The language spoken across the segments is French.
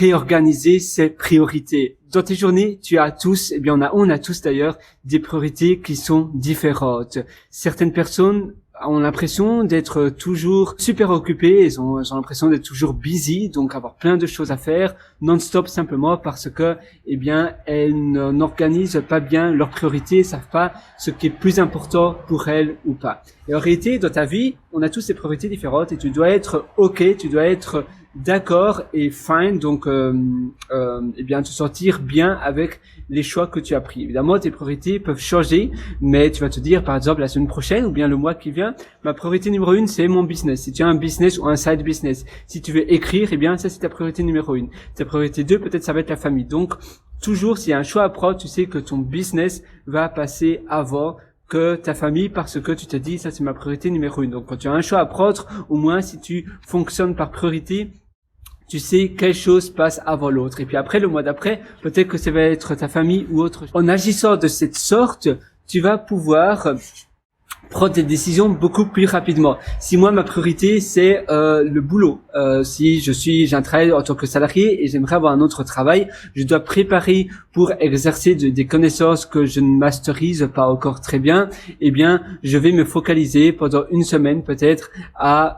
réorganiser ses priorités. Dans tes journées, tu as tous, on a tous d'ailleurs, des priorités qui sont différentes. Certaines personnes ont l'impression d'être toujours super occupées, ils ont l'impression d'être toujours busy, donc avoir plein de choses à faire non-stop simplement parce que, elles n'organisent pas bien leurs priorités, ne savent pas ce qui est plus important pour elles ou pas. Et en réalité, dans ta vie, on a tous des priorités différentes et tu dois être OK, tu dois être d'accord et fine, donc te sentir bien avec les choix que tu as pris. Évidemment, tes priorités peuvent changer, mais tu vas te dire, par exemple, la semaine prochaine ou bien le mois qui vient, ma priorité numéro 1, c'est mon business. Si tu as un business ou un side business, si tu veux écrire, ça c'est ta priorité numéro 1. Ta priorité 2, peut-être ça va être la famille. Donc, toujours, s'il y a un choix à prendre, tu sais que ton business va passer avant que ta famille parce que tu te dis, ça c'est ma priorité numéro 1. Donc, quand tu as un choix à prendre, au moins si tu fonctionnes par priorité, tu sais quelle chose passe avant l'autre. Et puis après, le mois d'après, peut-être que ça va être ta famille ou autre chose. En agissant de cette sorte, tu vas pouvoir prendre des décisions beaucoup plus rapidement. Si moi, ma priorité, c'est le boulot. Si j'ai un travail en tant que salarié et j'aimerais avoir un autre travail, je dois préparer pour exercer des connaissances que je ne masterise pas encore très bien. Je vais me focaliser pendant une semaine peut-être à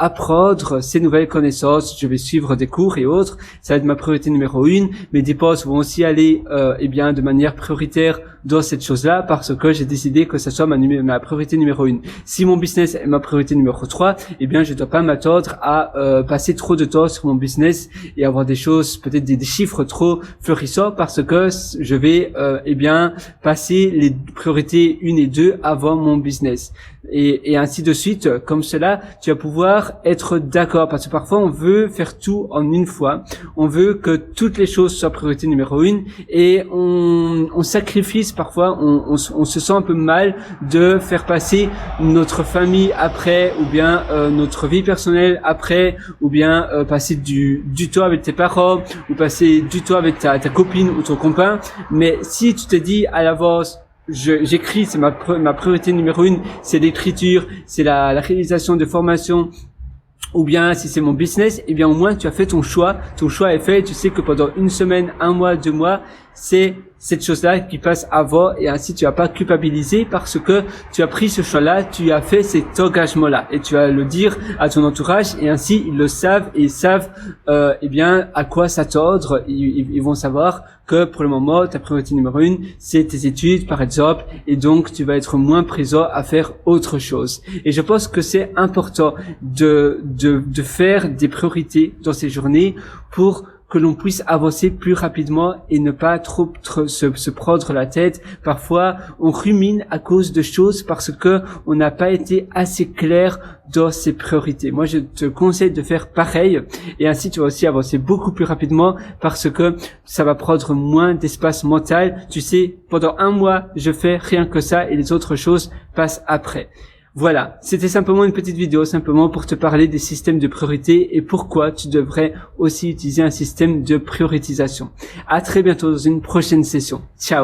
apprendre ces nouvelles connaissances. Je vais suivre des cours et autres. Ça va être ma priorité numéro 1. Mes dépenses vont aussi aller de manière prioritaire dans cette chose-là parce que j'ai décidé que ça soit ma priorité numéro 1. Si mon business est ma priorité numéro 3, je dois pas m'attendre à passer trop de temps sur mon business et avoir des choses, peut-être des chiffres trop florissants parce que je vais passer les priorités 1 et 2 avant mon business. Et ainsi de suite, comme cela, tu vas pouvoir être d'accord parce que parfois on veut faire tout en une fois. On veut que toutes les choses soient priorité numéro 1 et on sacrifie parfois, on se sent un peu mal de faire passer notre famille après ou bien notre vie personnelle après ou bien passer du temps avec tes parents ou passer du temps avec ta copine ou ton copain. Mais si tu te dis à l'avance, j'écris, c'est ma priorité numéro 1, c'est l'écriture, c'est la réalisation de formation, ou bien si c'est mon business, au moins tu as fait ton choix est fait, tu sais que pendant une semaine, 1 mois, 2 mois, c'est cette chose-là qui passe avant et ainsi tu vas pas culpabiliser parce que tu as pris ce choix-là, tu as fait cet engagement-là et tu vas le dire à ton entourage et ainsi ils le savent et ils savent à quoi s'attendre. Ils vont savoir que pour le moment ta priorité numéro 1 c'est tes études par exemple et donc tu vas être moins présent à faire autre chose. Et je pense que c'est important de faire des priorités dans ces journées pour que l'on puisse avancer plus rapidement et ne pas trop se prendre la tête. Parfois, on rumine à cause de choses parce que on n'a pas été assez clair dans ses priorités. Moi, je te conseille de faire pareil et ainsi tu vas aussi avancer beaucoup plus rapidement parce que ça va prendre moins d'espace mental. Tu sais, pendant 1 mois, je fais rien que ça et les autres choses passent après. Voilà, c'était simplement une petite vidéo, simplement pour te parler des systèmes de priorité et pourquoi tu devrais aussi utiliser un système de prioritisation. À très bientôt dans une prochaine session. Ciao.